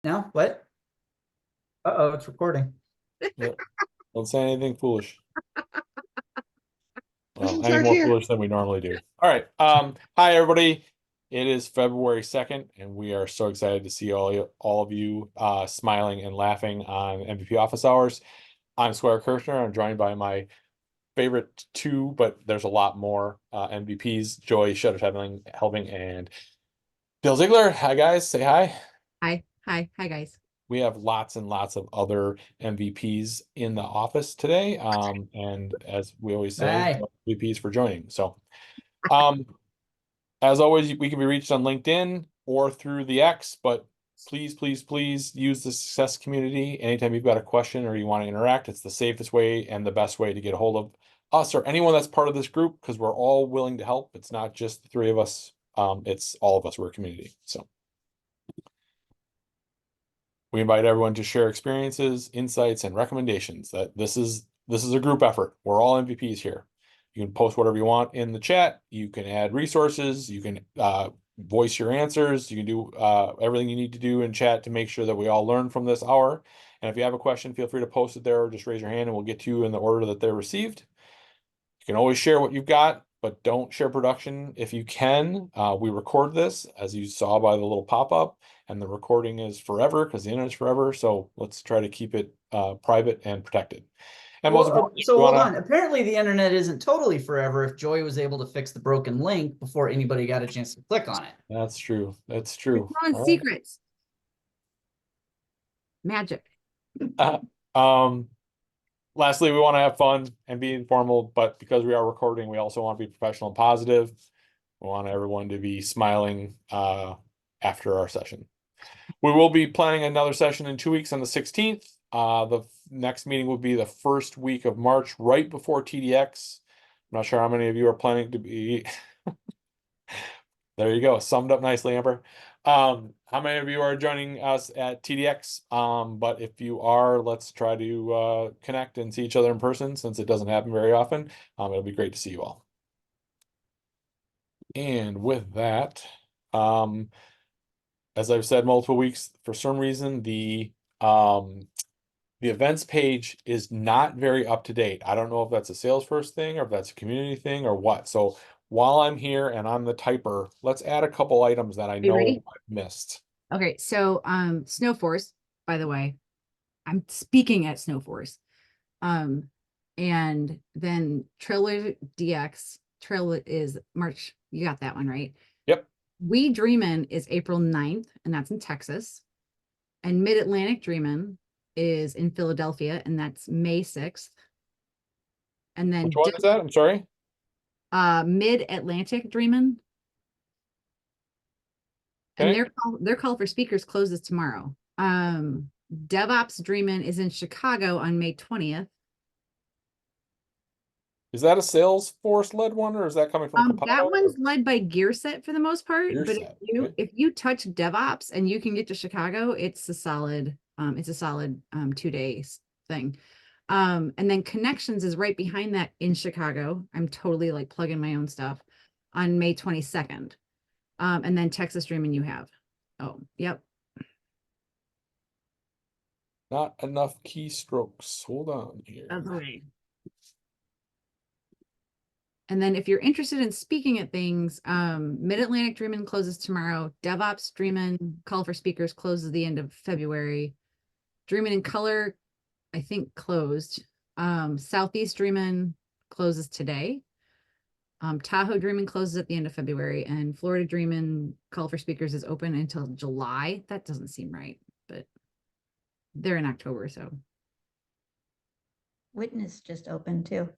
No, what? Uh-oh, it's recording. Yep. Don't say anything foolish. Who's Well, in any charge more here? foolish than we normally do. All right. Hi everybody. It is February 2nd, and we are so excited to see all of you smiling and laughing on MVP office hours. I'm Squire Kirshner. I'm joined by my favorite two, but there's a lot more MVPs, Joy Shutter-Helving and Bill Ziegler. Hi guys, say hi. Hi, guys. We have lots and lots of other MVPs in the office today. And as we always say, Bye. MVPs for joining. So, um, as always, we can be reached on LinkedIn or through the X, but please, please, please use the success community. Anytime you've got a question or you want to interact, it's the safest way and the best way to get a hold of us or anyone that's part of this group, because we're all willing to help. It's not just the three of us. It's all of us. We're a community. So we invite everyone to share experiences, insights, and recommendations. That this is a group effort. We're all MVPs here. You can post whatever you want in the chat. You can add resources. You can voice your answers. You can do everything you need to do in chat to make sure that we all learn from this hour. And if you have a question, feel free to post it there or just raise your hand and we'll get to you in the order that they're received. You can always share what you've got, but don't share production if you can. We record this, as you saw by the little pop-up, and the recording is forever because the internet's forever. So let's try to keep it private and protected. And most Well, importantly, so we hold want on. Apparently, the internet isn't totally forever if Joy was able to fix the broken link before anybody got a chance to click on it. that's true. That's We're true. telling All secrets. Magic. right. Lastly, we want to have fun and be informal, but because we are recording, we also want to be professional and positive. We want everyone to be smiling after our session. We will be planning another session in 2 weeks on the 16th. The next meeting will be the first week of March, right before TDX. I'm not sure how many of you are planning to be. There you go. Summed up nicely, Amber. How many of you are joining us at TDX? But if you are, let's try to connect and see each other in person since it doesn't happen very often. It'll be great to see you all. And with that, as I've said multiple weeks, for some reason, the events page is not very up to date. I don't know if that's a Salesforce thing or if that's a community thing or what. So while I'm here and I'm the typer, let's add a couple items that I Are you know ready? I've missed. Okay, so Snowforce, by the way, I'm speaking at Snowforce. Um, and then Trailer DX, Trail is March. You got that one right. Yep. We Dreamin' is April 9th, and that's in Texas. And Mid-Atlantic Dreamin' is in Philadelphia, and that's May 6th. And Which then one is that? I'm sorry. Mid-Atlantic Dreamin', and Okay. their call for speakers closes tomorrow. DevOps Dreamin' is in Chicago on May 20th. Is that a Salesforce led one or is that coming from That Copado or one's led by Gearset for the most part, your but if set? you Okay. if you touch DevOps and you can get to Chicago, it's a solid 2 days thing. And then Connections is right behind that in Chicago. I'm totally like plugging my own stuff on May 22nd. And then Texas Dreaming you have. Oh, yep. Not enough keystrokes. Hold on That's here. okay. And then if you're interested in speaking at things, Mid-Atlantic Dreamin' closes tomorrow. DevOps Dreamin' call for speakers closes the end of February. Dreamin' in Color, I think closed. Southeast Dreamin' closes today. Tahoe Dreamin' closes at the end of February, and Florida Dreamin' call for speakers is open until July. That doesn't seem right, but they're in October, so Witness just opened too.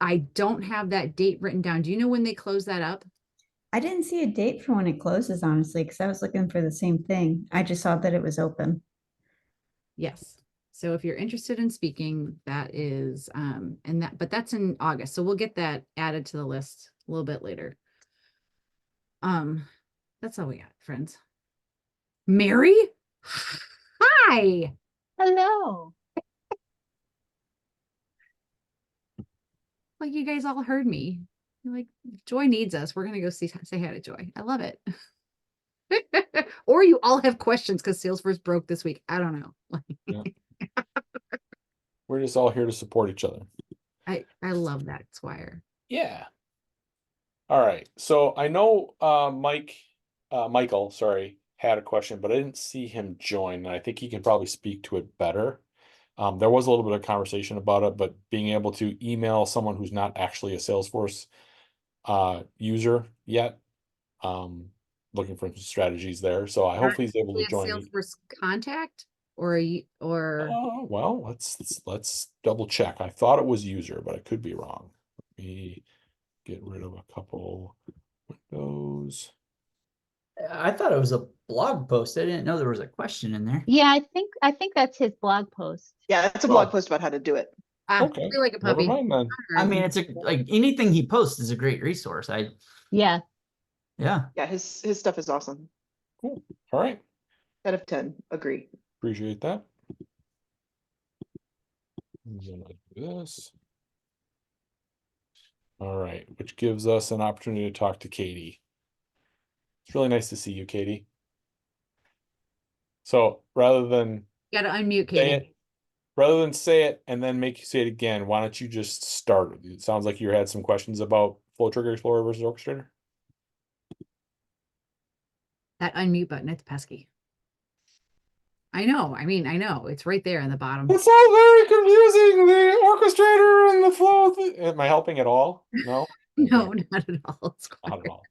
I don't have that date written down. Do you know when they close that up? I didn't see a date for when it closes, honestly, because I was looking for the same thing. I just saw that it was open. Yes. So if you're interested in speaking, that is, but that's in August. So we'll get that added to the list a little bit later. That's all we got, friends. Mary? Hi. Hello. Like you guys all heard me. You're like, Joy needs us. We're gonna go say hi to Joy. I love it. Or you all have questions because Salesforce broke this week. I don't know. We're just all here to support each other. I love that, Squire. Yeah. All right. So I know Michael, sorry, had a question, but I didn't see him join, and I think he can probably speak to it better. There was a little bit of conversation about it, but being able to email someone who's not actually a Salesforce user yet, looking for some strategies there. So I hopefully he's able to Is join. Salesforce contact or Well, let's double check. I thought it was user, but I could be wrong. Let me get rid of a couple windows. I thought it was a blog post. I didn't know there was a question in there. Yeah, I think that's his blog post. Yeah, it's a blog Oh. post about how to do it. Okay, feel like a never puppy. mind then. I mean, it's like anything he posts is a great resource. Yeah. Yeah. Yeah, his stuff is awesome. All right, 10 of 10, agree. appreciate that. I'm gonna do this. All right, which gives us an opportunity to talk to Katie. It's really nice to see you, Katie. So rather than Gotta unmute say Katie. it, rather than say it and then make you say it again, why don't you just start? It sounds like you had some questions about Flow Trigger Explorer versus Orchestrator. That unmute button, it's pesky. I know. I mean, I know. It's right there in the bottom. It's all very confusing. The Orchestrator and the Flow. Am I helping at all? No. No, Okay, not at all. not at all.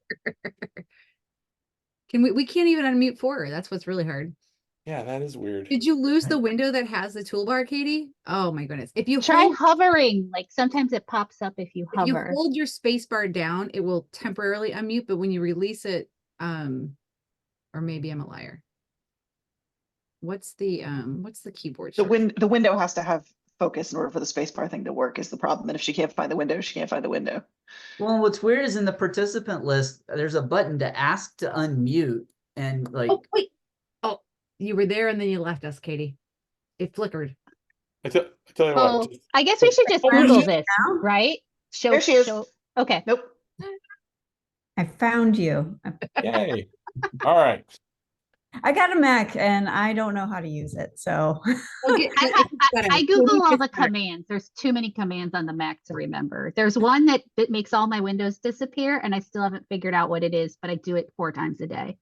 We can't even unmute for her. That's what's really hard. Yeah, that is weird. Did you lose the window that has the toolbar, Katie? Oh my goodness. If you Try hold, hovering. Like sometimes it pops up if you if you hover. hold your space bar down, it will temporarily unmute, but when you release it, or maybe I'm a liar. What's the keyboard? shortcut? The window has to have focus in order for the spacebar thing to work is the problem. And if she can't find the window, she can't find the window. Well, what's weird is in the participant list, there's a button to ask to unmute, and like, Oh, wait. Oh, you were there and then you left us, Katie. It flickered. I tell you Oh, what. Just, I guess we should just Oh, there she Google is this, right? Show, There she is. Okay. Nope. I found you. yay! All right. I got a Mac and I don't know how to use it. So I Google all the commands. There's too many commands on the Mac to remember. There's one that makes all my windows disappear, and I still haven't figured out what it is, but I do it 4 times a day.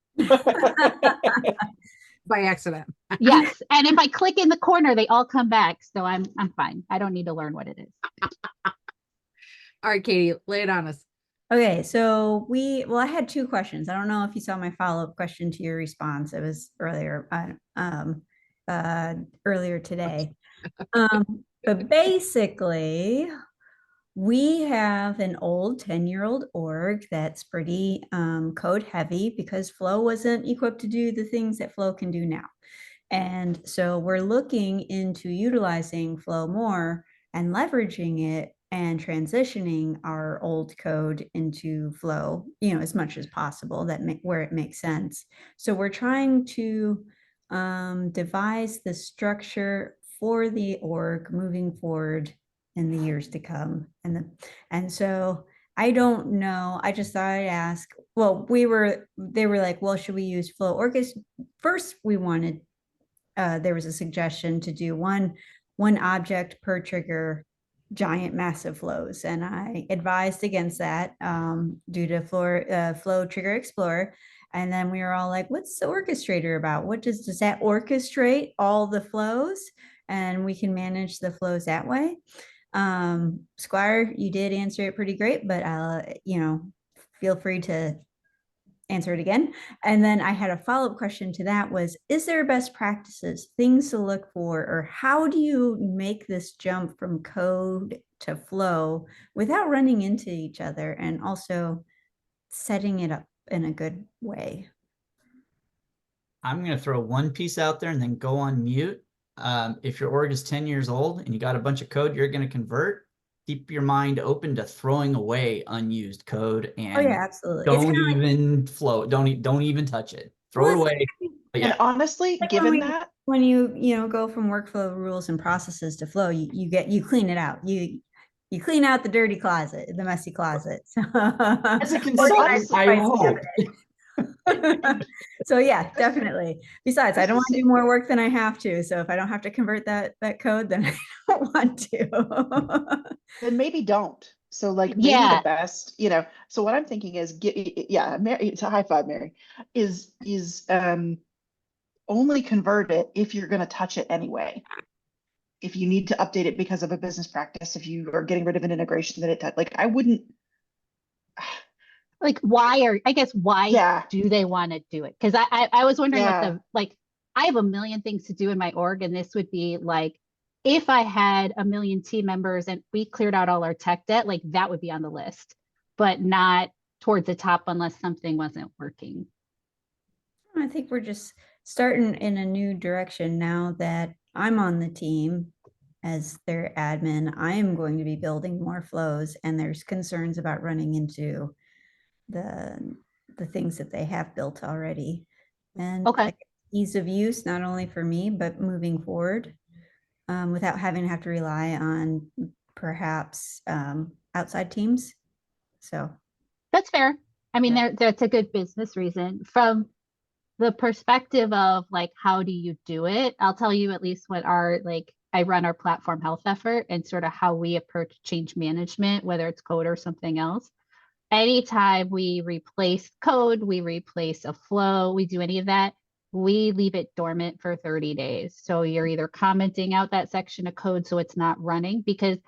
By accident. Yes, and if I click in the corner, they all come back. So I'm fine. I don't need to learn what it is. All right, Katie, lay it on us. okay, so I had 2 questions. I don't know if you saw my follow-up question to your response. It was earlier today. But basically, we have an old 10-year-old org that's pretty code heavy because Flow wasn't equipped to do the things that Flow can do now. And so we're looking into utilizing Flow more and leveraging it and transitioning our old code into Flow, as much as possible where it makes sense. So we're trying to devise the structure for the org moving forward in the years to come. And so I don't know. I just thought I'd ask. Well, they were like, well, should we use Flow Orchestrator? First, we wanted, there was a suggestion to do one object per trigger, giant massive flows. And I advised against that due to Flow Trigger Explorer. And then we were all like, what's the orchestrator about? Does that orchestrate all the flows? And we can manage the flows that way. Squire, you did answer it pretty great, but feel free to answer it again. And then I had a follow-up question to that was, is there best practices, things to look for, or how do you make this jump from code to Flow without running into each other and also setting it up in a good way? I'm going to throw one piece out there and then go on mute. If your org is 10 years old and you got a bunch of code you're going to convert, keep your mind open to throwing away unused code and Oh yeah, absolutely. don't even flow. Don't even touch it. Throw it away. But And yeah, honestly, Like given that, when you go from workflow rules and processes to Flow, you clean it out. You clean out the dirty closet, the messy closet. as a Well, consultant, I hope. So yeah, definitely. Besides, I don't want to do more work than I have to. So if I don't have to convert that code, then I don't want to. Then maybe don't. So like maybe Yeah. the best, so what I'm thinking is yeah, Mary, it's a high five, Mary, is only convert it if you're going to touch it anyway. If you need to update it because of a business practice, if you are getting rid of an integration that like I wouldn't. Like why Yeah. do they want to do it? Because I was wondering Yeah. what I have a million things to do in my org, and this would be like if I had a million team members and we cleared out all our tech debt, like that would be on the list, but not towards the top unless something wasn't working. I think we're just starting in a new direction now that I'm on the team as their admin. I am going to be building more flows, and there's concerns about running into the things that they have built already. And Okay. ease of use, not only for me, but moving forward, without having to have to rely on perhaps outside teams. So That's fair. I mean, Yeah. that's a good business reason. From the perspective of like, how do you do it? I'll tell you at least what I run our platform health effort and sort of how we approach change management, whether it's code or something else. Anytime we replace code, we replace a flow, we do any of that, we leave it dormant for 30 days. So you're either commenting out that section of code so it's not running, because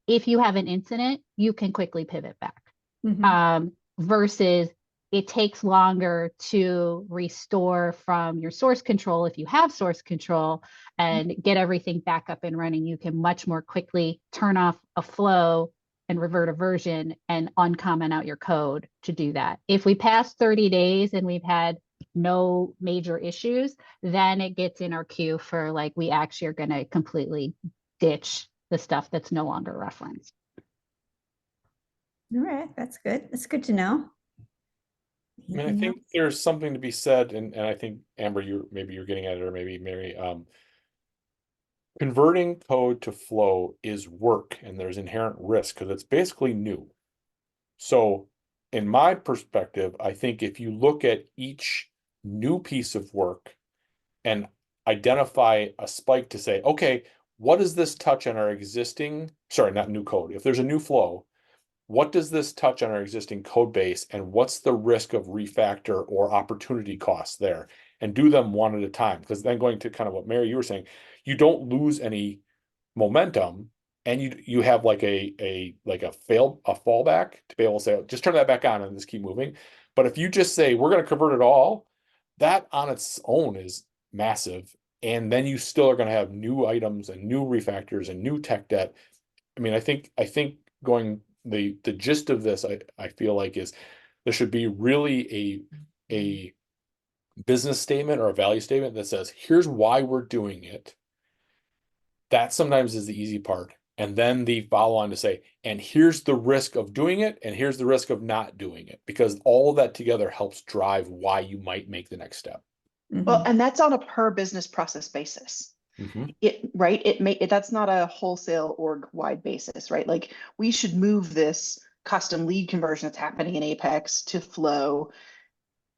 if you have an incident, you can quickly pivot back. Mhm. Versus it takes longer to restore from your source control. If you have source control and get everything back up and running, you can much more quickly turn off a flow and revert a version and uncomment out your code to do that. If we pass 30 days and we've had no major issues, then it gets in our queue for like, we actually are going to completely ditch the stuff that's no longer referenced. All right, that's good. That's good to know. I mean, I Anything think there's something to be said, and I think Amber, you're getting at it, or maybe Mary. Converting code to flow is work, and there's inherent risk because it's basically new. So, in my perspective, I think if you look at each new piece of work and identify a spike to say, okay, what does this touch on our existing, sorry, not new code. If there's a new flow, what does this touch on our existing code base, and what's the risk of refactor or opportunity costs there, and do them one at a time? Because then going to kind of what Mary, you were saying, you don't lose any momentum, and you have like a fallback to be able to say, just turn that back on and just keep moving. But if you just say, we're going to convert it all, that on its own is massive. And then you still are going to have new items and new refactors and new tech debt. I mean, I think going the gist of this, I feel like, is there should be really a business statement or a value statement that says, here's why we're doing it. That sometimes is the easy part. And then the follow on to say, and here's the risk of doing it, and here's the risk of not doing it, because all of that together helps drive why you might make the next step. Well, and that's on a per business process basis. That's not a wholesale org wide basis, right? Like we should move this custom lead conversion that's happening in Apex to Flow.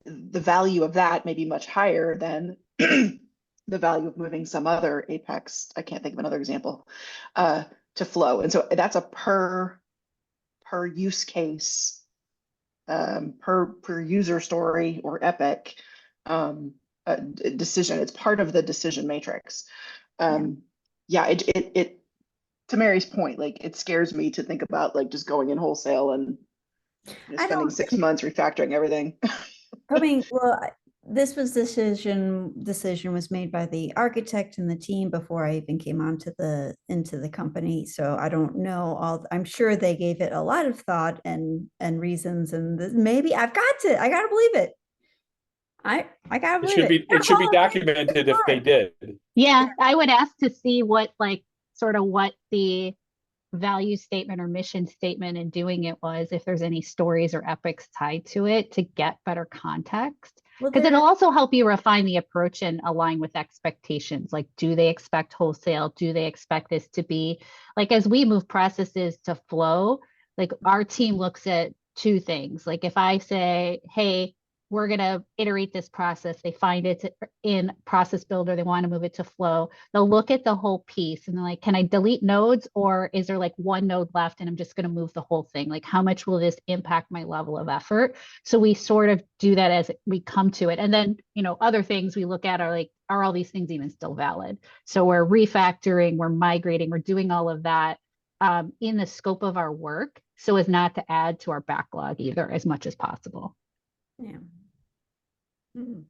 The value of that may be much higher than the value of moving some other Apex. I can't think of another example, to Flow. And so that's a per use case, per user story or Epic decision. It's part of the decision matrix. It to Mary's point, like it scares me to think about like just going in wholesale and spending 6 months refactoring everything. I mean, well, this was decision was made by the architect and the team before I even came into the company. So I don't know I'm sure they gave it a lot of thought and reasons, and maybe I gotta believe it. I gotta believe it. It should be documented if they did. Yeah, I would ask to see what what the value statement or mission statement in doing it was, if there's any stories or epics tied to it, to get better context. Because it'll also help you refine the approach and align with expectations. Like, do they expect wholesale? Do they expect this to be like, as we move processes to Flow, like our team looks at two things. Like if I say, hey, we're going to iterate this process. They find it in Process Builder. They want to move it to Flow. They'll look at the whole piece and they're like, can I delete nodes, or is there like one node left and I'm just going to move the whole thing? Like, how much will this impact my level of effort? So we sort of do that as we come to it. And then, you know, other things we look at are like, are all these things even still valid? So we're refactoring, we're migrating, we're doing all of that in the scope of our work, so as not to add to our backlog either, as much as possible. Yeah. Well,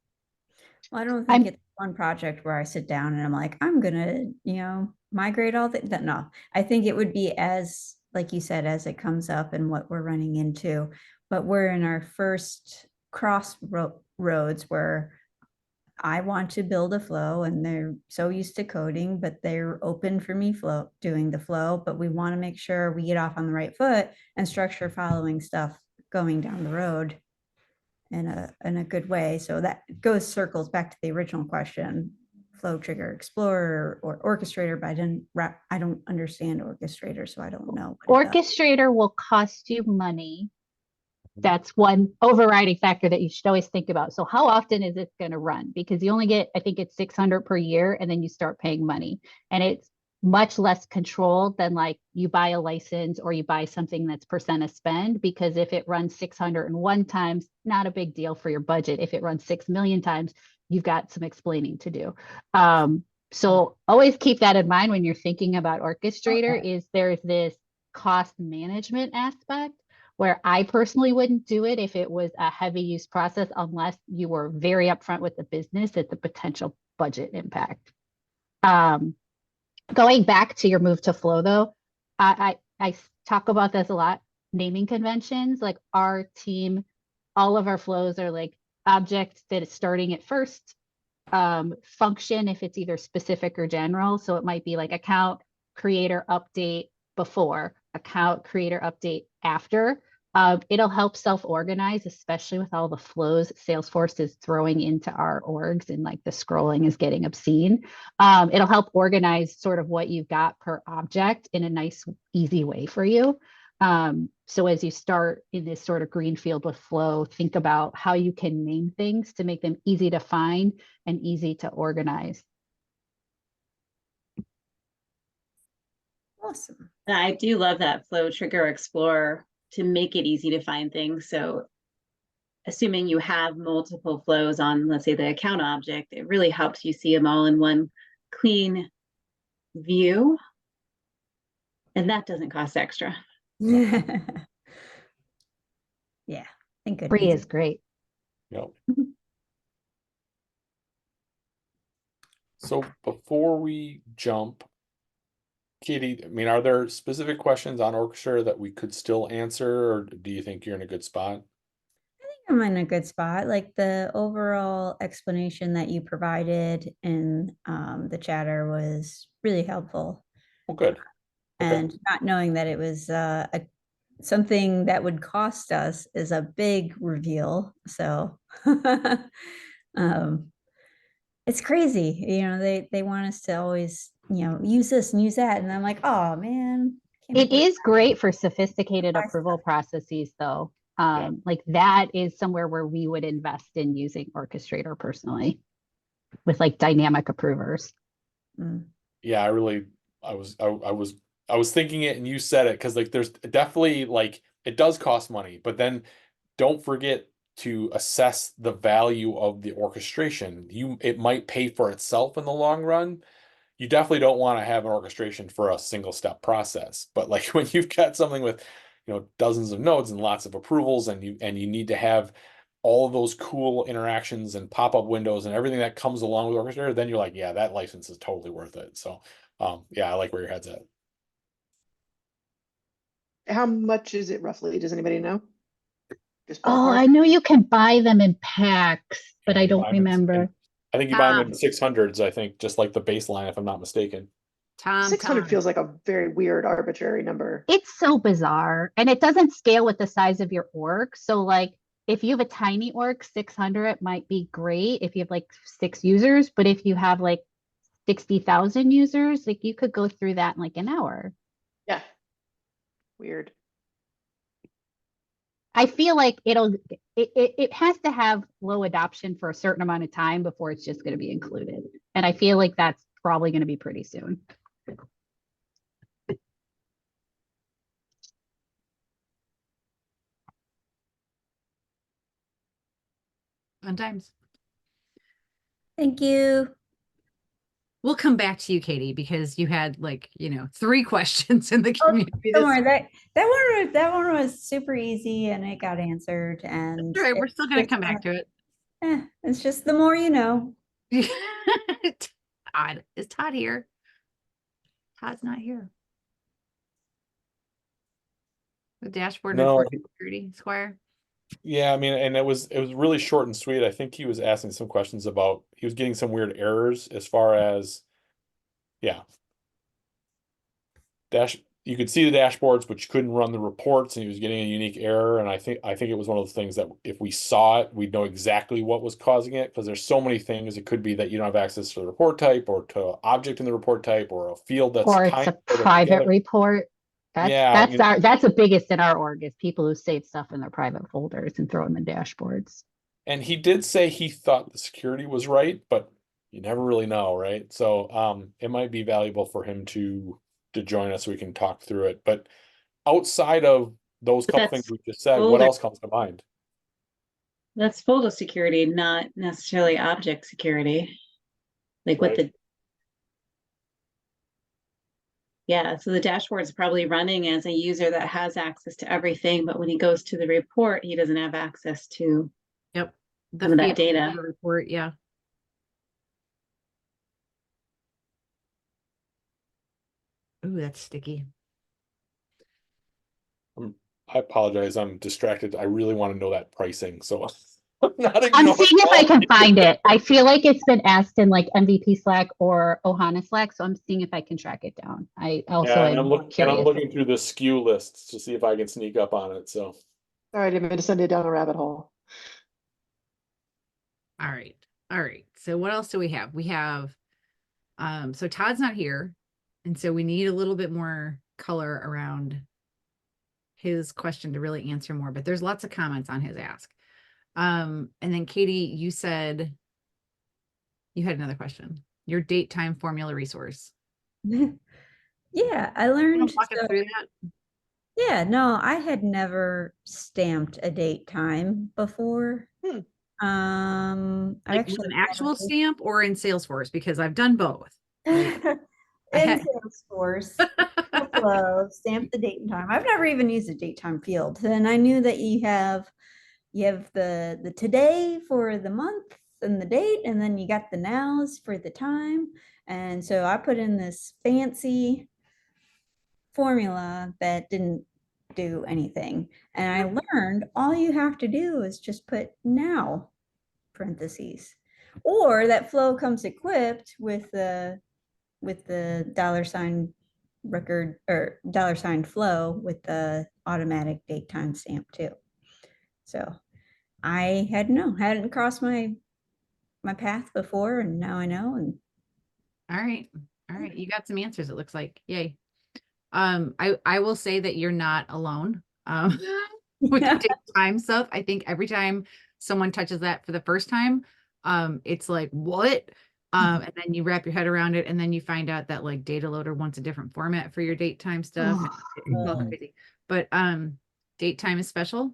I don't I'm- think it's one project where I sit down and I'm like, I'm gonna, you know, migrate all that. No, I think it would be as, like you said, as it comes up and what we're running into. But we're in our first crossroads where I want to build a flow, and they're so used to coding, but they're open for me doing the flow. But we want to make sure we get off on the right foot and structure following stuff going down the road in a good way. So that circles back to the original question: Flow Trigger Explorer or Orchestrator. But I don't understand Orchestrator, so I don't know what it does. Orchestrator will cost you money. That's one overriding factor that you should always think about. So how often is it going to run? Because you only get, I think it's 600 per year, and then you start paying money, and it's much less controlled than like you buy a license or you buy something that's percent of spend, because if it runs 601 times, not a big deal for your budget. If it runs 6 million times, you've got some explaining to do. So always keep that in mind when you're thinking about Orchestrator. Okay. Is there's this cost management aspect where I personally wouldn't do it if it was a heavy use process, unless you were very upfront with the business at the potential budget impact. Going back to your move to Flow though, I talk about this a lot. Naming conventions, like our team, all of our flows are like object that is starting at first, function if it's either specific or general. So it might be like account creator update before, account creator update after. It'll help self-organize, especially with all the flows Salesforce is throwing into our orgs, and like the scrolling is getting obscene. It'll help organize sort of what you've got per object in a nice, easy way for you. So as you start in this sort of greenfield with Flow, think about how you can name things to make them easy to find and easy to organize. Awesome. And I do love that Flow Trigger Explorer to make it easy to find things. So assuming you have multiple flows on, let's say, the account object, it really helps you see them all in one clean view. And that doesn't cost extra. Yeah. Thank goodness. Free is great. Yep. So before we jump, Katie, I mean, are there specific questions on Orchestrator that we could still answer, or do you think you're in a good spot? I'm in a good spot. Like the overall explanation that you provided in the chatter was really helpful. Well, good. Okay. And not knowing that it was something that would cost us is a big reveal. So it's crazy. You know, they want us to always, you know, use this and use that. And I'm like, oh man. can't It believe is great for sophisticated Buy approval processes though. Yeah. Like that is somewhere where we would invest in using Orchestrator personally with like dynamic approvers. Mm. Yeah, I was thinking it and you said it, because like there's definitely like it does cost money, but then don't forget to assess the value of the orchestration. It might pay for itself in the long run. You definitely don't want to have an orchestration for a single step process, but like when you've got something with, you know, dozens of nodes and lots of approvals, and you need to have all of those cool interactions and pop-up windows and everything that comes along with Orchestrator, then you're like, yeah, that license is totally worth it. So yeah, I like where your head's at. How much is it roughly? Does anybody know? Just Oh, ballpark? I know you can buy them in packs, but Yeah, I you don't buy 'em in- remember. I think you buy them in 600s, I think, just like the baseline, if I'm not mistaken. 600 feels like a very weird, arbitrary number. It's so bizarre, and it doesn't scale with the size of your org. So like if you have a tiny org, 600 might be great if you have like 6 users, but if you have like 60,000 users, like you could go through that in like an hour. Yeah. Weird. I feel like it has to have low adoption for a certain amount of time before it's just going to be included. And I feel like that's probably going to be pretty soon. Fun times. Thank you. We'll come back to you, Katie, because you had like, 3 questions in the Oh, community. don't worry, that one was super easy and it got answered, and All right, we're it's still going to just, come back to it. it's just the more you know. Todd, is Todd here? Todd's not here. The dashboard No, report security, Squire. Yeah, I mean, and it was really short and sweet. I think he was asking some questions about, he was getting some weird errors as far as, yeah. You could see the dashboards, but you couldn't run the reports, and he was getting a unique error. And I think it was one of the things that if we saw it, we'd know exactly what was causing it, because there's so many things. It could be that you don't have access to the report type, or to an object in the report type, or a field that's Or it's a private report. Yeah, That's the biggest in our org, is people who save stuff in their private folders and throw them in dashboards. and he did say he thought the security was right, but you never really know, right? So it might be valuable for him to join us so we can talk through it. But outside of those But couple that's things we just said, what folder- else comes to mind? That's folder security, not necessarily object security. Like Right. with the Yeah, so the dashboard's probably running as a user that has access to everything, but when he goes to the report, he doesn't have access to Yep. some of that field data. report, yeah. Ooh, that's sticky. I apologize, I'm distracted. I really want to know that pricing, so I'm not I'm ignoring seeing if I all can of find you. it. I feel like it's been asked in like MVP Slack or Ohana Slack, so I'm seeing if I can track it down. I also Yeah, and am I'm curious. looking through the SKU lists to see if I can sneak up on it. So Sorry, I didn't mean to send you down a rabbit hole. All right. All right. So what else do we have? We have, so Todd's not here. And so we need a little bit more color around his question to really answer more, but there's lots of comments on his ask. And then Katie, you said you had another question. Your date time formula resource. Yeah, I You learned. wanna walk us so- through that? Yeah, no, I had never stamped a date time before. I Like with actually an actual stamp or in Salesforce, because I've done both. in had- Salesforce, Flow, stamp the date and time. I've never even used a date time field, and I knew that you have the today for the month and the date, and then you got the nows for the time. And so I put in this fancy formula that didn't do anything. And I learned all you have to do is just put now parentheses, or that Flow comes equipped with the $sign record or $sign Flow with the automatic date time stamp too. So I hadn't crossed my path before, and now I know. And All right. All right. You got some answers, it looks like. Yay. I will say that you're not alone. With the date time stuff. I think every time someone touches that for the first time, it's like, what? And then you wrap your head around it, and then you find out that like Data Loader wants a different format for your date time stuff. It's all crazy. But date time is special.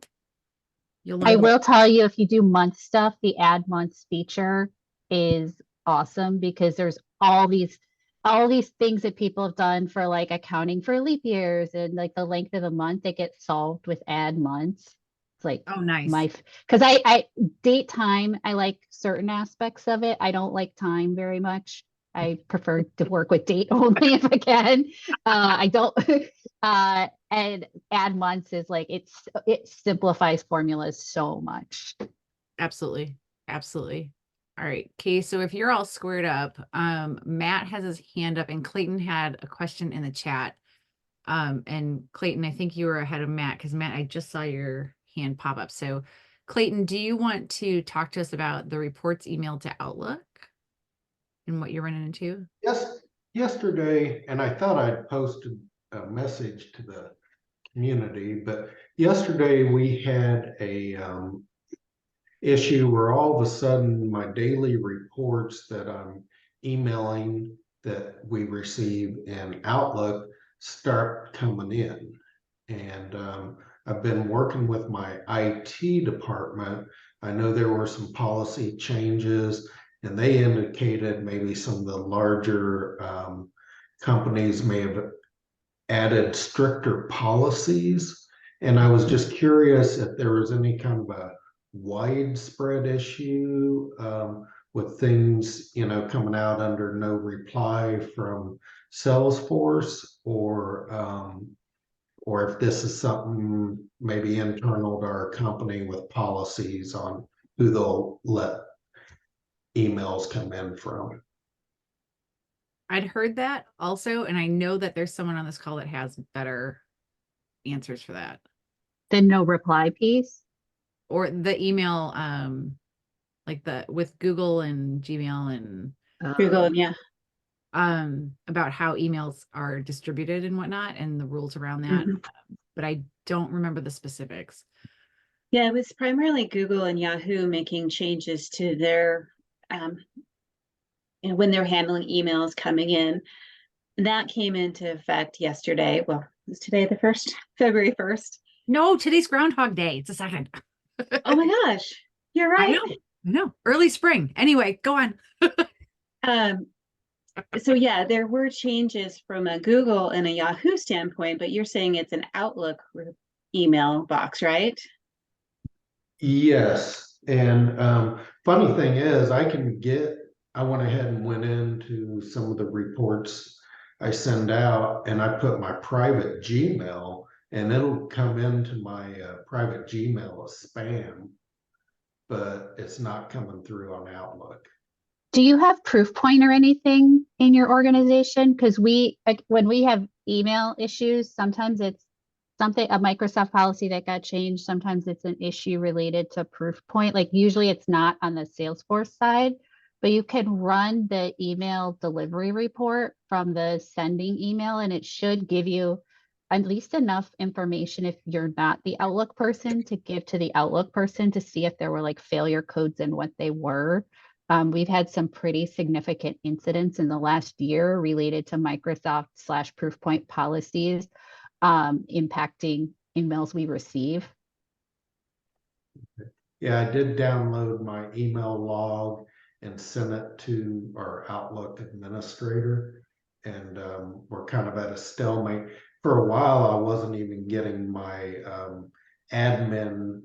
You'll I learn will tell you, if you do month stuff, the add months feature is awesome, because there's all these things that people have done for like accounting for leap years and like the length of a month that gets solved with add months. It's like Oh, nice. because I date time, I like certain aspects of it. I don't like time very much. I prefer to work with date only if I can. I don't and add months is like it simplifies formulas so much. Absolutely. Absolutely. All right. Okay. So if you're all squared up, Matt has his hand up, and Clayton had a question in the chat. And Clayton, I think you were ahead of Matt, because Matt, I just saw your hand pop up. So Clayton, do you want to talk to us about the reports emailed to Outlook and what you're running into? Yes, yesterday, and I thought I'd posted a message to the community, but yesterday we had a issue where all of a sudden my daily reports that I'm emailing that we receive in Outlook start coming in. And I've been working with my IT department. I know there were some policy changes, and they indicated maybe some of the larger companies may have added stricter policies. And I was just curious if there was any kind of a widespread issue with things, coming out under no reply from Salesforce, or if this is something maybe internal to our company with policies on who they'll let emails come in from. I'd heard that also, and I know that there's someone on this call that has better answers for that. The no reply piece. Or the email, like with Google and Gmail and Google, yeah. about how emails are distributed and whatnot and the rules around that. Mhm. But I don't remember the specifics. Yeah, it was primarily Google and Yahoo making changes to their, when they're handling emails coming in. That came into effect yesterday. Well, is today the 1st, February 1st? No, today's Groundhog Day. It's a second. Oh my gosh, you're I right. know. Early spring. Anyway, go on. So yeah, there were changes from a Google and a Yahoo standpoint, but you're saying it's an Outlook email box, right? Yes, and funny thing is, I went ahead and went into some of the reports I send out, and I put my private Gmail, and it'll come into my private Gmail as spam, but it's not coming through on Outlook. Do you have Proofpoint or anything in your organization? Because when we have email issues, sometimes it's a Microsoft policy that got changed. Sometimes it's an issue related to Proofpoint. Like usually it's not on the Salesforce side, but you can run the email delivery report from the sending email, and it should give you at least enough information if you're not the Outlook person to give to the Outlook person to see if there were like failure codes and what they were. We've had some pretty significant incidents in the last year related to Microsoft/Proofpoint policies impacting emails we receive. Yeah, I did download my email log and sent it to our Outlook administrator, and we're kind of at a stalemate. For a while, I wasn't even getting my admin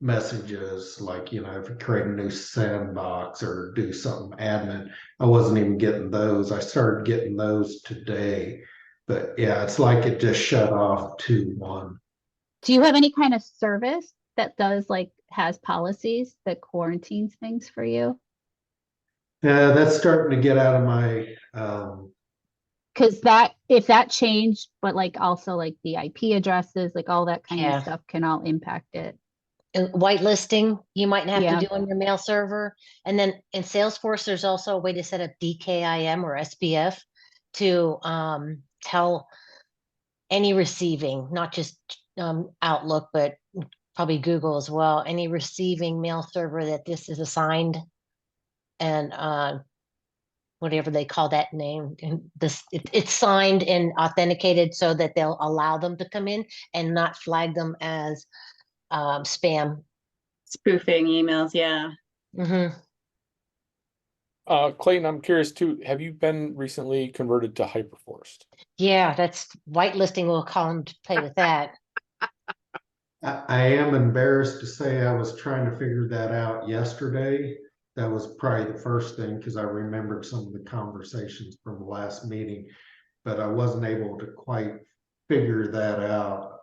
messages, like, if you create a new sandbox or do something admin, I wasn't even getting those. I started getting those today, but yeah, it's like it just shut off 2-1. Do you have any kind of service that has policies that quarantines things for you? Yeah, that's starting to get out of my Because if that changed, but also the IP addresses, all that kind of stuff can all impact it. Whitelisting you might have Yeah. to do on your mail server. And then in Salesforce, there's also a way to set up DKIM or SPF to tell any receiving, not just Outlook, but probably Google as well, any receiving mail server that this is assigned, and whatever they call that name, and it's signed and authenticated so that they'll allow them to come in and not flag them as spam. Spoofing emails, yeah. Mm-hmm. Clayton, I'm curious too, have you been recently converted to Hyperforce? Yeah, that's whitelisting will come to play with that. I am embarrassed to say I was trying to figure that out yesterday. That was probably the first thing, because I remembered some of the conversations from the last meeting, but I wasn't able to quite figure that out.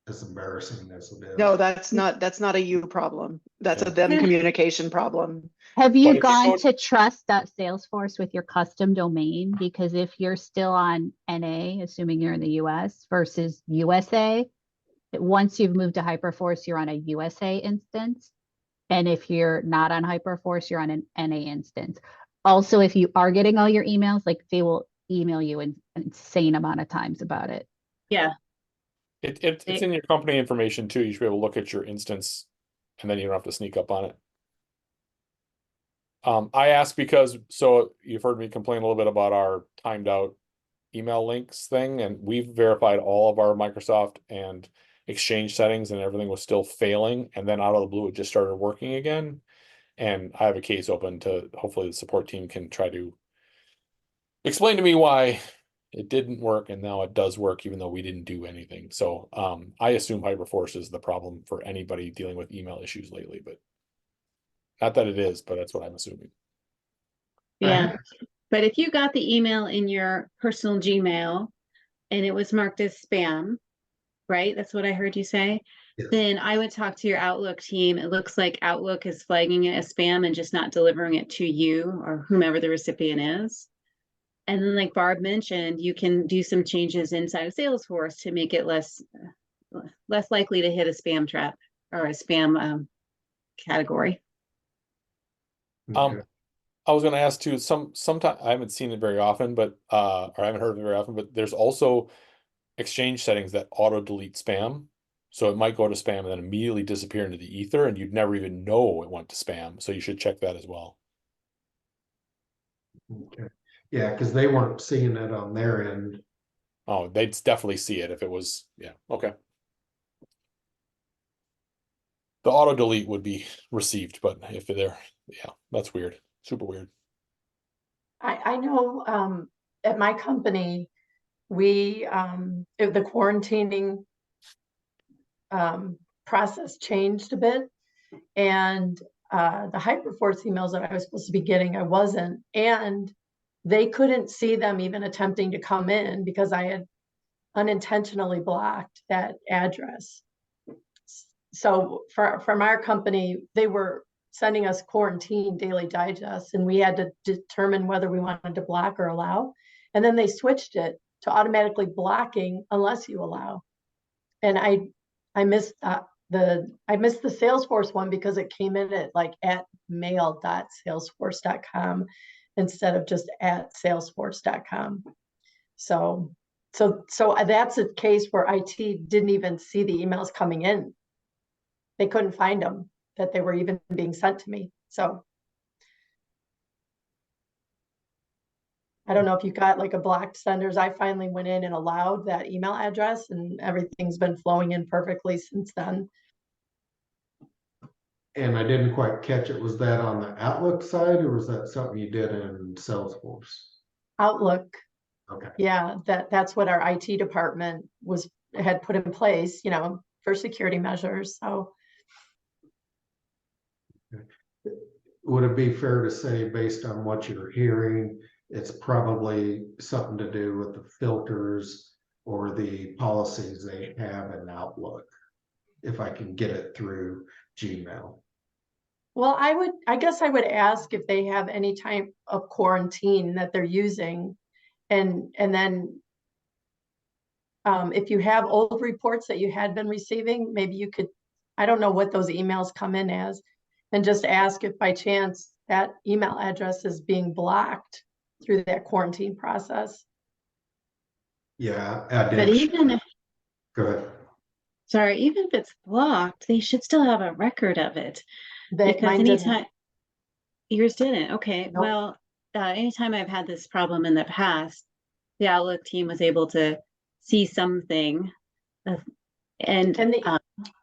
As embarrassing as it is. No, that's not a you problem. That's a them communication problem. Have But you if you gone go- to trust.salesforce with your custom domain? Because if you're still on NA, assuming you're in the US versus USA, once you've moved to Hyperforce, you're on a USA instance. And if you're not on Hyperforce, you're on an NA instance. Also, if you are getting all your emails, they will email you an insane amount of times about it. Yeah. It's in your company information too. You should be able to look at your instance and then you don't have to sneak up on it. I ask because, so you've heard me complain a little bit about our timed out email links thing, and we've verified all of our Microsoft and Exchange settings and everything was still failing. And then out of the blue, it just started working again. And I have a case open to, hopefully the support team can try to explain to me why it didn't work and now it does work, even though we didn't do anything. So I assume Hyperforce is the problem for anybody dealing with email issues lately, but not that it is, but that's what I'm assuming. Yeah, but if you got the email in your personal Gmail and it was marked as spam, right? That's what I heard you say. Yes. Then I would talk to your Outlook team. It looks like Outlook is flagging it as spam and just not delivering it to you or whomever the recipient is. And then, like Barb mentioned, you can do some changes inside of Salesforce to make it less likely to hit a spam trap or a spam category. Okay. I was going to ask too, sometimes I haven't seen it very often, but or I haven't heard of it very often, but there's also Exchange settings that auto delete spam. So it might go to spam and then immediately disappear into the ether and you'd never even know it went to spam. So you should check that as well. Okay. Yeah, because they weren't seeing it on their end. Oh, they'd definitely see it if it was, yeah, okay. The auto delete would be received, but if they're, yeah, that's weird. Super weird. I know at my company, we the quarantining process changed a bit, and the Hyperforce emails that I was supposed to be getting, I wasn't, and they couldn't see them even attempting to come in because I had unintentionally blocked that address. So from our company, they were sending us quarantine daily digests, and we had to determine whether we wanted to block or allow. And then they switched it to automatically blocking unless you allow. And I missed the Salesforce one because it came in at like at mail.salesforce.com instead of just at salesforce.com. So that's a case where IT didn't even see the emails coming in. They couldn't find them, that they were even being sent to me. So I don't know if you got like a blocked senders. I finally went in and allowed that email address and everything's been flowing in perfectly since then. And I didn't quite catch it. Was that on the Outlook side or was that something you did in Salesforce? Outlook. Okay. Yeah, that's what our IT department had put in place, for security measures. So would it be fair to say, based on what you're hearing, it's probably something to do with the filters or the policies they have in Outlook, if I can get it through Gmail? well, I guess I would ask if they have any type of quarantine that they're using, and then if you have old reports that you had been receiving, maybe you could, I don't know what those emails come in as, and just ask if by chance that email address is being blocked through that quarantine process. Yeah, I did. But even if, Go ahead. sorry, even if it's blocked, they should still have a record of it. Because Mine didn't. anytime yours didn't, okay. Nope. Well, anytime I've had this problem in the past, the Outlook team was able to see something, and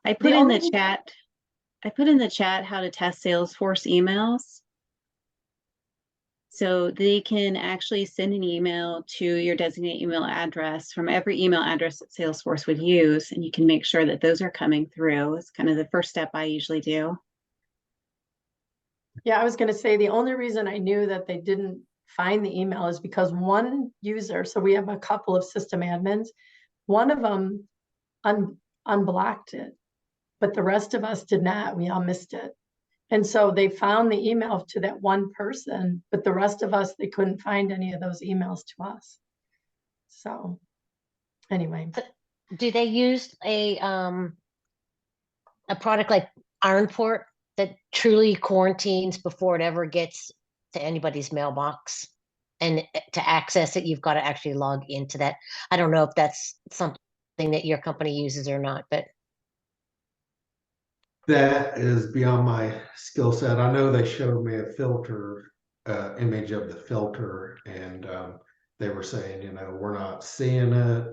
I put in the chat. I put in the chat how to test Salesforce emails. So they can actually send an email to your designated email address from every email address that Salesforce would use, and you can make sure that those are coming through. It's kind of the first step I usually do. Yeah, I was going to say the only reason I knew that they didn't find the email is because one user, so we have a couple of system admins, one of them unblocked it, but the rest of us did not. We all missed it. And so they found the email to that one person, but the rest of us, they couldn't find any of those emails to us. So anyway. Do they use a product like Ironport that truly quarantines before it ever gets to anybody's mailbox? And to access it, you've got to actually log into that. I don't know if that's something that your company uses or not, but That is beyond my skill set. I know they showed me a filter, image of the filter, and they were saying, we're not seeing it.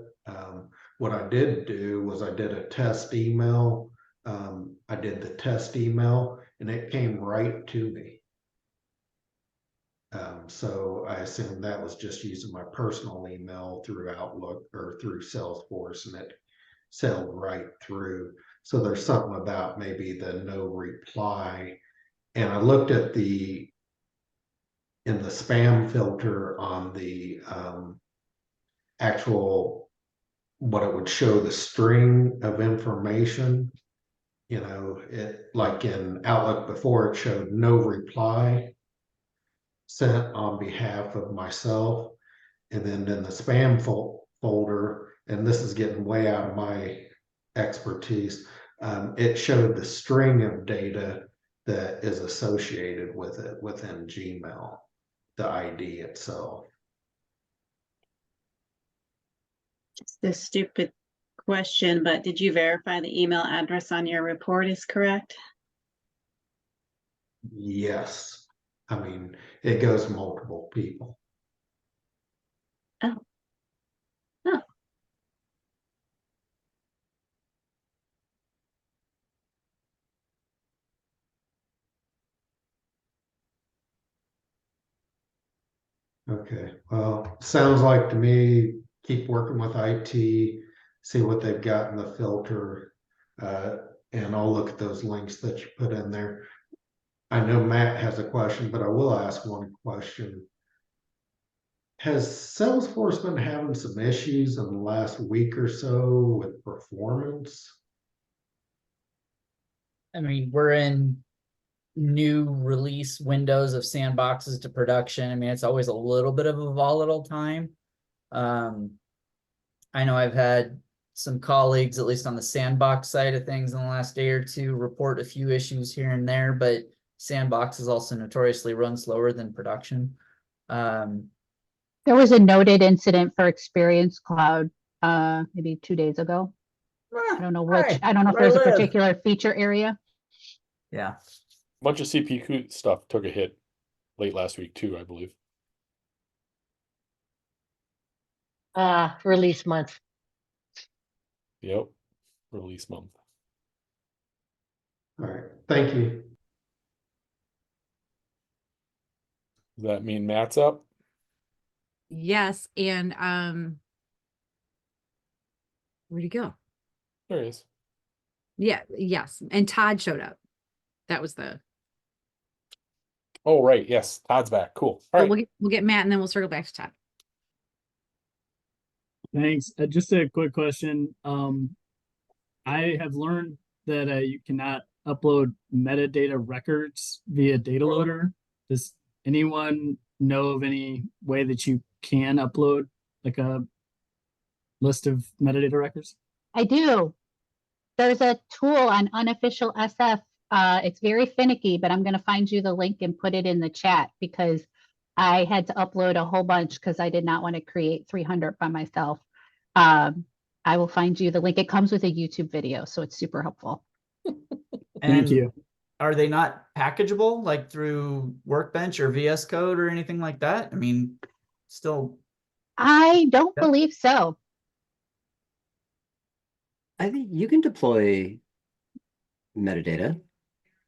What I did do was I did a test email. I did the test email and it came right to me. So I assume that was just using my personal email through Outlook or through Salesforce, and it sailed right through. So there's something about maybe the no reply. And I looked at in the spam filter on the actual, what it would show, the string of information. It, like in Outlook before, it showed no reply sent on behalf of myself. And then in the spam folder, and this is getting way out of my expertise, it showed the string of data that is associated with it within Gmail, the ID itself. It's a stupid question, but did you verify the email address on your report is correct? Yes. I mean, it goes multiple people. Oh. Oh. Okay, well, sounds like to me, keep working with IT, see what they've got in the filter. And I'll look at those links that you put in there. I know Matt has a question, but I will ask one question. Has Salesforce been having some issues in the last week or so with performance? I mean, we're in new release windows of sandboxes to production. I mean, it's always a little bit of a volatile time. I know I've had some colleagues, at least on the sandbox side of things, in the last day or two, report a few issues here and there, but sandbox is also notoriously run slower than production. There was a noted incident for Experience Cloud, maybe 2 days ago. I don't know which, Hey, I don't know if where I there's a live. particular feature area. Yeah. Bunch of CPU stuff took a hit late last week too, I believe. release month. Yep. Release month. All right, thank you. Does that mean Matt's up? Yes, and where'd he go? There he is. Yeah, yes, and Todd showed up. That was the. Oh, right. Yes. Todd's back. Cool. All right. We'll get Matt and then we'll circle back to Todd. Thanks. Just a quick question. I have learned that you cannot upload metadata records via data loader. Does anyone know of any way that you can upload like a list of metadata records? I do. There's a tool on Unofficial SF. It's very finicky, but I'm going to find you the link and put it in the chat because I had to upload a whole bunch because I did not want to create 300 by myself. I will find you the link. It comes with a YouTube video, so it's super helpful. Thank you. Are they not packageable like through Workbench or VS Code or anything like that? I mean, still. I don't believe so. I think you can deploy metadata.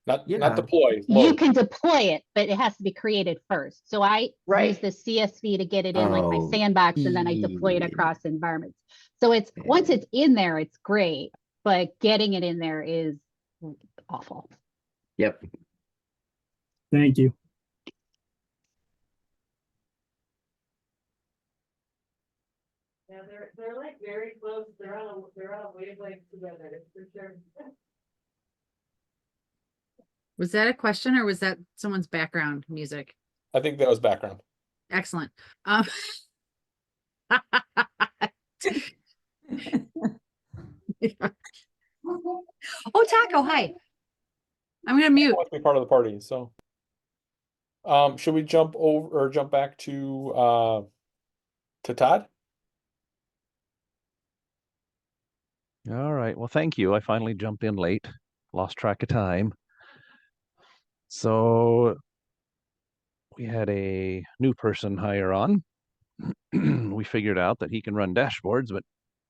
Not Yeah. deploy. You Load. can deploy it, but it has to be created first. So I use the CSV to get it in like my Oh, sandbox, and then I deploy it yeah. across environments. So it's once it's in there, it's great, but getting it in there is awful. Yep. Thank you. Yeah, they're like very close. They're on a wavelength together, for sure. Was that a question or was that someone's background music? I think that was background. Excellent. Oh, Taco, hi. I'm gonna mute. Want to be part of the party, so. Should we jump over or jump back to Todd? All right. Well, thank you. I finally jumped in late, lost track of time. So we had a new person hire on. We figured out that he can run dashboards, but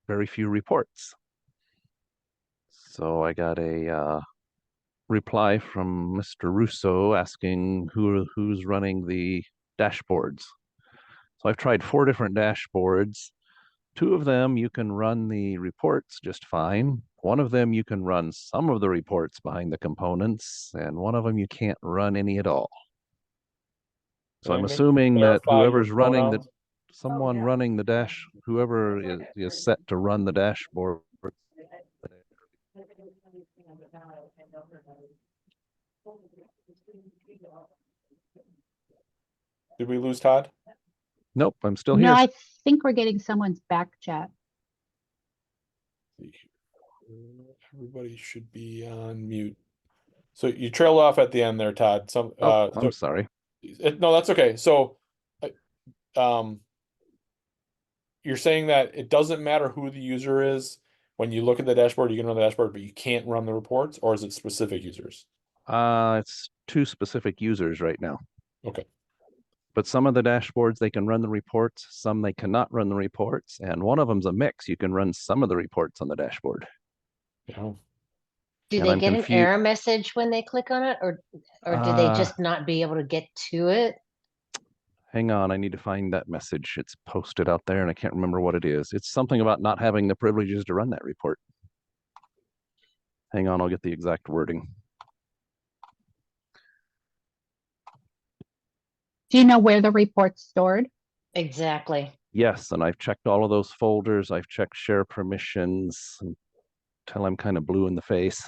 very few reports. So I got a reply from Mr. Russo asking who's running the dashboards. So I've tried 4 different dashboards. 2 of them you can run the reports just fine. One of them you can run some of the reports behind the components, and one of them you can't run any at all. So I'm assuming that whoever's running the someone running the whoever is set to run the dashboard. Did we lose Todd? Nope, I'm still No, here. I think we're getting someone's back chat. Everybody should be on mute. So you trailed off at the end there, Todd. I'm sorry. No, that's okay. So, you're saying that it doesn't matter who the user is. When you look at the dashboard, you can run the dashboard, but you can't run the reports, or is it specific users? It's 2 specific users right now. Okay. But some of the dashboards, they can run the reports, some they cannot run the reports, and one of them's a mix. You can run some of the reports on the dashboard. Yeah. Do And they I'm get an confused. error message when they click on it, or do they just not be able to get to it? Hang on, I need to find that message. It's posted out there and I can't remember what it is. It's something about not having the privileges to run that report. Hang on, I'll get the exact wording. Do you know where the report's stored? Exactly. Yes, and I've checked all of those folders. I've checked share permissions until I'm kind of blue in the face.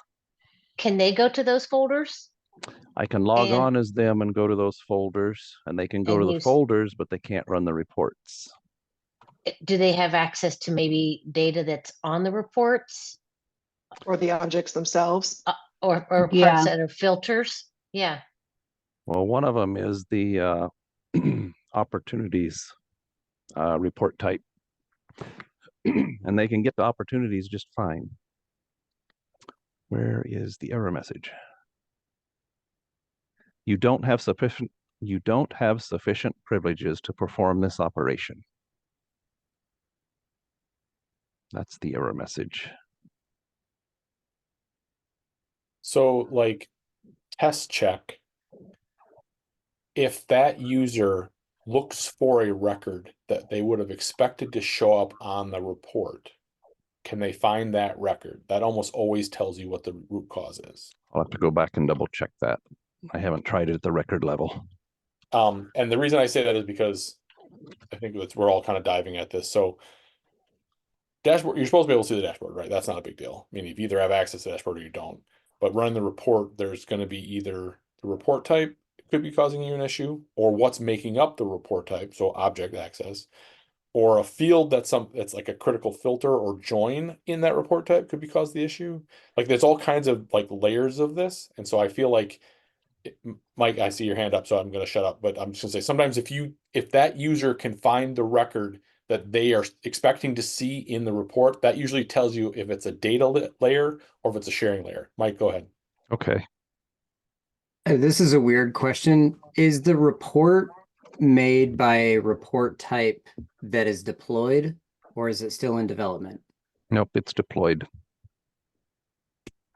Can they go to those folders? I can log And- on as them and go to those folders, and they can go And to the use- folders, but they can't run the reports. Do they have access to maybe data that's on the reports Or the objects themselves. or parts Yeah. that are filters? Yeah. Well, one of them is the opportunities report type. And they can get the opportunities just fine. Where is the error message? You don't have sufficient privileges to perform this operation. That's the error message. So, like, test check. If that user looks for a record that they would have expected to show up on the report, can they find that record? That almost always tells you what the root cause is. I'll have to go back and double check that. I haven't tried it at the record level. And the reason I say that is because I think we're all kind of diving at this. So dashboard, you're supposed to be able to see the dashboard, right? That's not a big deal. I mean, you either have access to the dashboard or you don't. But running the report, there's going to be either the report type could be causing you an issue, or what's making up the report type, so object access, or a field that's like a critical filter or join in that report type could be cause the issue. Like there's all kinds of like layers of this, and so I feel like Mike, I see your hand up, so I'm going to shut up. But I'm just going to say sometimes if that user can find the record that they are expecting to see in the report, that usually tells you if it's a data layer or if it's a sharing layer. Mike, go ahead. Okay. This is a weird question. Is the report made by a report type that is deployed, or is it still in development? Nope, it's deployed.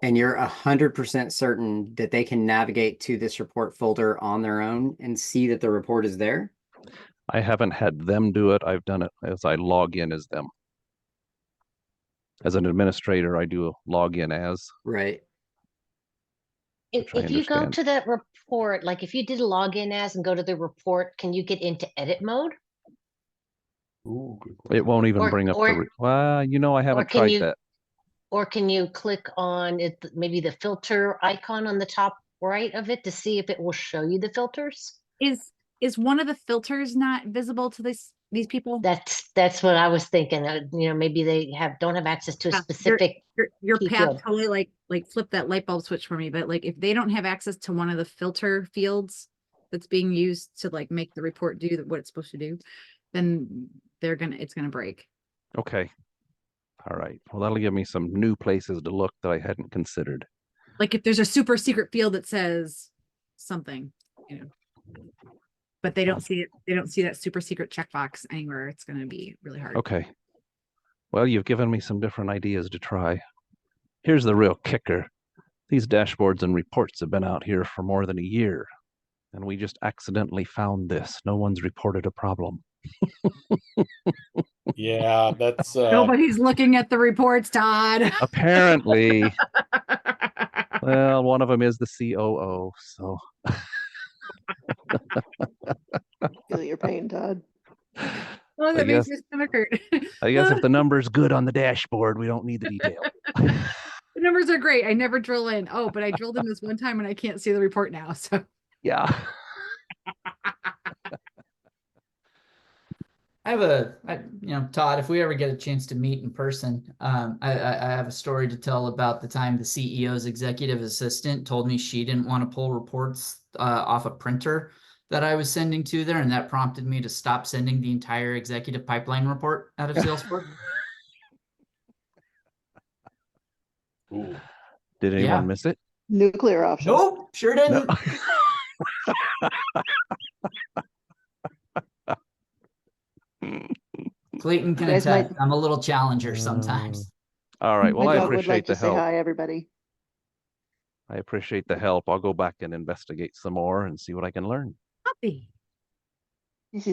And you're 100% certain that they can navigate to this report folder on their own and see that the report is there? I haven't had them do it. I've done it as I log in as them. As an administrator, I do a login as. Right. If you go to that report, like if you did login as and go to the report, can you get into edit mode? Ooh, good It won't even Or- bring up or- well, you know, I haven't can tried you- that. Or can you click on it, maybe the filter icon on the top right of it to see if it will show you the filters? Is one of the filters not visible to these people? That's what I was thinking. Maybe they don't have access to a Yeah, specific. Your key path field. totally like flip that light bulb switch for me, but like if they don't have access to one of the filter fields that's being used to like make the report do what it's supposed to do, then it's gonna break. Okay. All right. Well, that'll give me some new places to look that I hadn't considered. Like if there's a super secret field that says something, you know, but they don't see it. They don't see that super secret checkbox anywhere. It's going to be really hard. Okay. Well, you've given me some different ideas to try. Here's the real kicker. These dashboards and reports have been out here for more than a year, and we just accidentally found this. No one's reported a problem. Yeah, that's Nobody's looking at the reports, Todd. Apparently. Well, one of them is the COO, so. Feel your pain, Todd. Oh, I that makes guess- your stomach hurt. I guess if the number's good on the dashboard, we don't need the detail. The numbers are great. I never drill in. Oh, but I drilled in this one time and I can't see the report now. So Yeah. I have Todd, if we ever get a chance to meet in person, I have a story to tell about the time the CEO's executive assistant told me she didn't want to pull reports off a printer that I was sending to there, and that prompted me to stop sending the entire executive pipeline report out of Salesforce. Ooh. Did anyone Yeah. miss it? Nuclear options. Nope, sure didn't. Clayton can You guys might- attest. I'm a little challenger sometimes. All right. Well, My I dog would appreciate like to the say help. hi, everybody. I appreciate the help. I'll go back and investigate some more and see what I can learn. puppy. This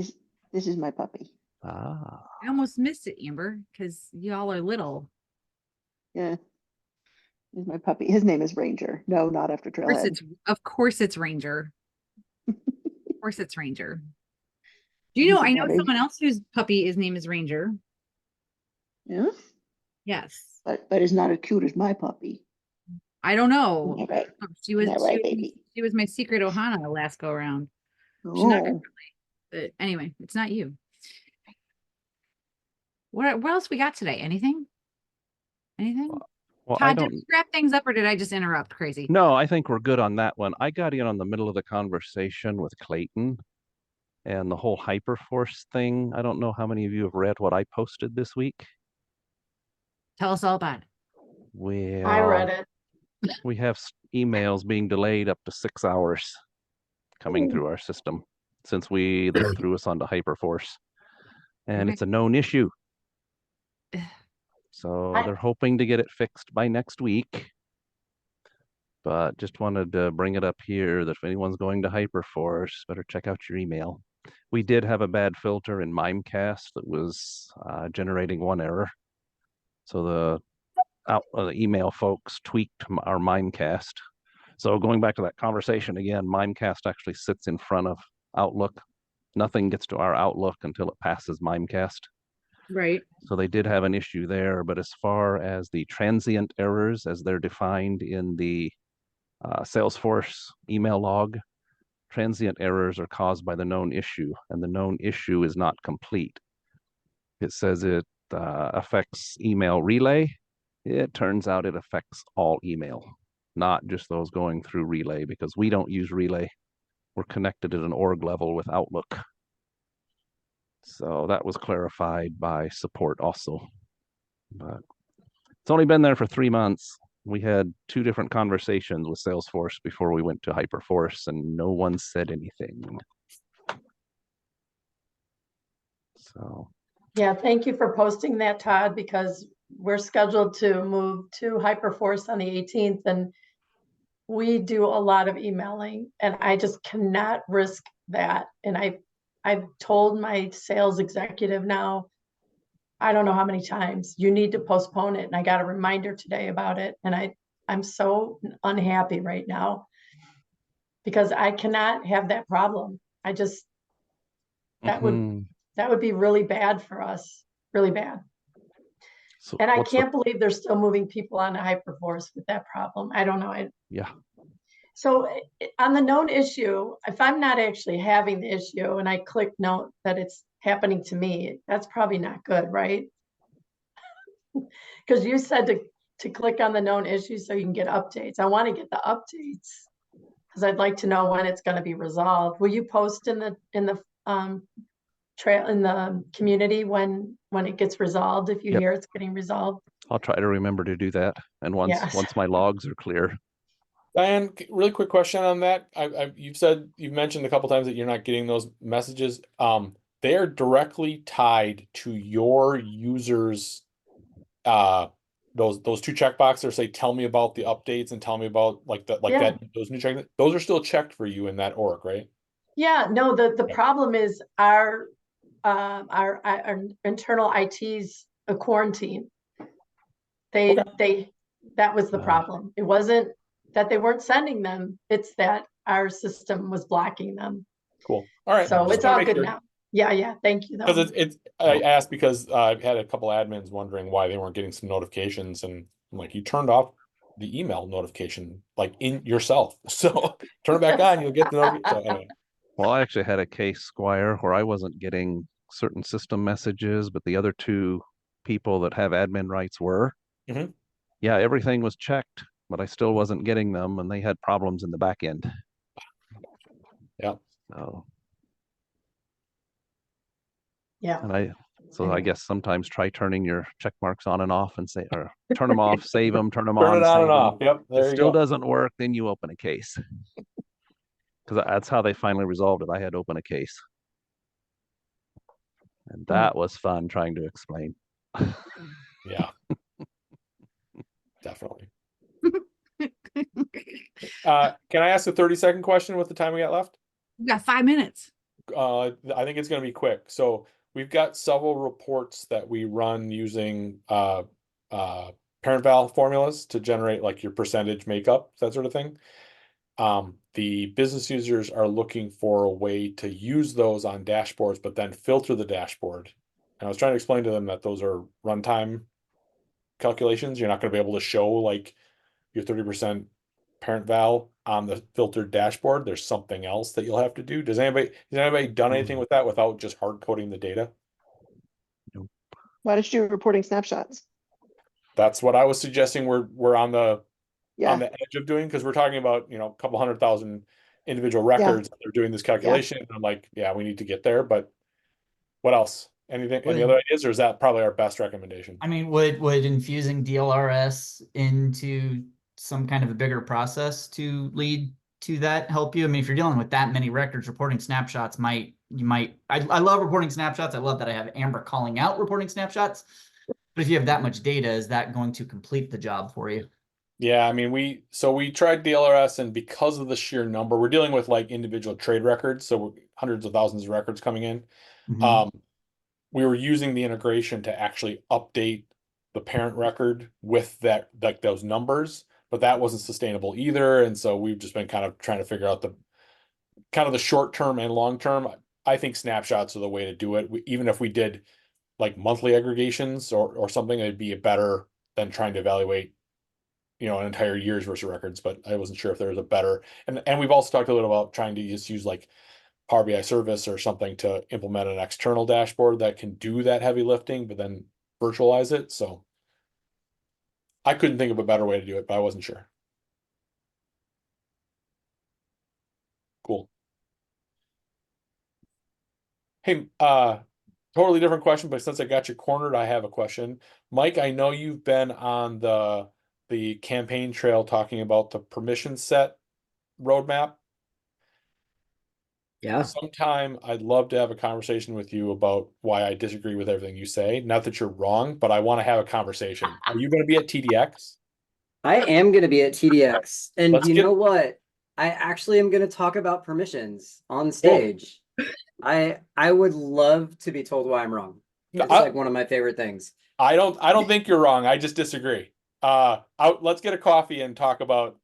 is my puppy. Ah. I almost missed it, Amber, because y'all are little. Yeah. This is my puppy. His name is Ranger. No, not after Trailhead. Of course it's Ranger. Of course it's Ranger. Do you know, He's a I know puppy. someone else whose puppy, his name is Ranger. Yeah. Yes. But it's not as cute as my puppy. I don't know. Isn't that right? She was, Isn't that right, she was, baby? she was my secret Ohana last go around. She's not gonna Oh. but anyway, it's not you. What else we got today? Anything? Anything? Well, I Todd, did don't. we wrap things up or did I just interrupt crazy? No, I think we're good on that one. I got in on the middle of the conversation with Clayton and the whole Hyperforce thing. I don't know how many of you have read what I posted this week. Tell us all about it. Well, I read it. we have emails being delayed up to 6 hours coming Ooh. through our system since they threw us onto Hyperforce, and Okay. it's a known issue. So I- they're hoping to get it fixed by next week. But just wanted to bring it up here that if anyone's going to Hyperforce, better check out your email. We did have a bad filter in Mimecast that was generating one error. So the email folks tweaked our Mimecast. So going back to that conversation again, Mimecast actually sits in front of Outlook. Nothing gets to our Outlook until it passes Mimecast. Right. So they did have an issue there, but as far as the transient errors as they're defined in the Salesforce email log, transient errors are caused by the known issue, and the known issue is not complete. It says it affects email relay. It turns out it affects all email, not just those going through relay, because we don't use relay. We're connected at an org level with Outlook. So that was clarified by support also. But it's only been there for 3 months. We had 2 different conversations with Salesforce before we went to Hyperforce, and no one said anything. So, Yeah, thank you for posting that, Todd, because we're scheduled to move to Hyperforce on the 18th, and we do a lot of emailing, and I just cannot risk that. And I've told my sales executive now, I don't know how many times, you need to postpone it. And I got a reminder today about it. And I'm so unhappy right now because I cannot have that problem. I just, that would be really bad for us, really bad. So And I what's the- can't believe they're still moving people on to Hyperforce with that problem. I don't know. yeah. So on the known issue, if I'm not actually having the issue and I click note that it's happening to me, that's probably not good, right? Because you said to click on the known issue so you can get updates. I want to get the updates because I'd like to know when it's going to be resolved. Will you post in the trail in the community when it gets resolved, if you Yep. hear it's getting resolved. I'll try to remember to do that. And once Yes. once my logs are clear. Diane, really quick question on that. You've mentioned a couple times that you're not getting those messages. They are directly tied to your users. Those two checkboxes that say, "Tell me about the updates" and "Tell me about Yeah. those new check." Those are still checked for you in that org, right? Yeah, no, the problem is our internal IT's a quarantine. That was the problem. It wasn't that they weren't sending them, it's that our system was blocking them. Cool. All right. So Just it's wanna all make good sure. now. Yeah, thank you though. Because I asked because I've had a couple admins wondering why they weren't getting some notifications, and I'm like, you turned off the email notification like in yourself. So turn it back on, you'll get the notification. So anyway. Well, I actually had a case, Squire, where I wasn't getting certain system messages, but the other two people that have admin rights were. Mhm. Yeah, everything was checked, but I still wasn't getting them, and they had problems in the back end. Yeah. So, Yeah. and I guess sometimes try turning your check marks on and off and say, or turn them off, save them, turn them Turn on, it on save and off. them. Yep. If There it you still go. doesn't work, then you open a case. Because that's how they finally resolved it. I had to open a case. And that was fun trying to explain. Yeah. Definitely. Can I ask a 30-second question with the time we got left? We got 5 minutes. I think it's going to be quick. So we've got several reports that we run using parent val formulas to generate like your percentage makeup, that sort of thing. The business users are looking for a way to use those on dashboards, but then filter the dashboard. And I was trying to explain to them that those are runtime calculations. You're not going to be able to show like your 30% parent val on the filtered dashboard. There's something else that you'll have to do. Has anybody done anything with that without just hard coding the data? Why did you do reporting snapshots? That's what I was suggesting. We're on the Yeah. edge of doing, because we're talking about, a couple 100,000 individual records. They're doing this calculation. And I'm like, yeah, we need to get there. But what else? Any other ideas, or is that probably our best recommendation? I mean, would infusing DLRS into some kind of a bigger process to lead to that help you? I mean, if you're dealing with that many records, reporting snapshots I love reporting snapshots. I love that I have Amber calling out reporting snapshots. But if you have that much data, is that going to complete the job for you? Yeah, I mean, we tried DLRS, and because of the sheer number, we're dealing with like individual trade records, so hundreds of thousands of records coming in. We were using the integration to actually update the parent record with that, like those numbers, but that wasn't sustainable either. And so we've just been kind of trying to figure out the short term and long term. I think snapshots are the way to do it. Even if we did like monthly aggregations or something, it'd be better than trying to evaluate, an entire year's worth of records. But I wasn't sure if there was a better, and we've also talked a little about trying to just use like Power BI service or something to implement an external dashboard that can do that heavy lifting, but then virtualize it. So I couldn't think of a better way to do it, but I wasn't sure. Cool. Hey, totally different question, but since I got you cornered, I have a question. Mike, I know you've been on the campaign trail talking about the permission set roadmap. Yeah. Sometime I'd love to have a conversation with you about why I disagree with everything you say. Not that you're wrong, but I want to have a conversation. Are you going to be at TDX? I am going to be at TDX. And know what? I actually am going to talk about permissions on stage. Cool. I would love to be told why I'm wrong. It's like one of my favorite things. I don't think you're wrong. I just disagree. Let's get a coffee and talk about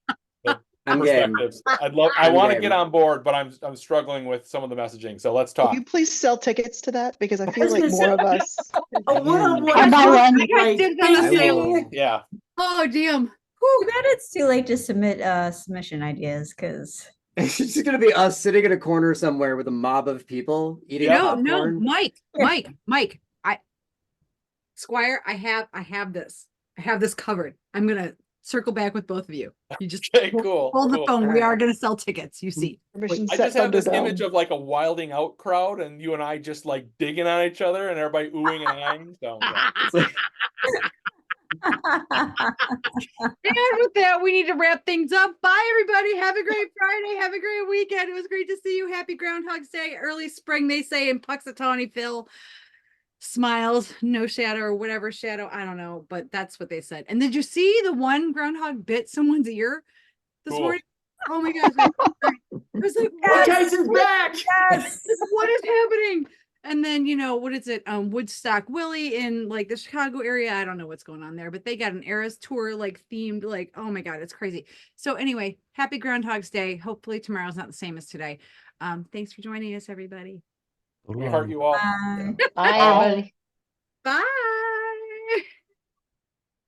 perspectives. I want to get on board, but I'm struggling with some of the messaging. So let's talk. Will you please sell tickets to that? Because I feel like more of us. Yeah. Oh, damn. Too bad it's too late to submit submission ideas, because it's just gonna be us sitting in a corner somewhere with a mob of people eating popcorn. No, Mike, Squire, I have this. I have this covered. I'm gonna circle back with both of you. You just Okay, cool. hold the cool. phone. We are Alright. going to sell tickets. You see. Permission I set just have this Thunderdome. image of like a wilding out crowd and you and I just like digging on each other and everybody oohing and eyeing. So yeah. It's like, And with that, we need to wrap things up. Bye, everybody. Have a great Friday. Have a great weekend. It was great to see you. Happy Groundhog's Day. Early spring, they say in Puxatawny. Phil smiles, no shadow or whatever shadow. I don't know, but that's what they said. And did you see the one groundhog bit someone's ear this Cool. morning? Oh my gosh. I was like, Mike what? Tyson's back. Yes. What is happening? And then, what is it? Woodstock Willie in like the Chicago area. I don't know what's going on there, but they got an Eras tour like themed, like, oh my God, it's crazy. So anyway, happy Groundhog's Day. Hopefully tomorrow's not the same as today. Thanks for joining us, everybody. We heart you all. Bye. Bye, everybody. Bye.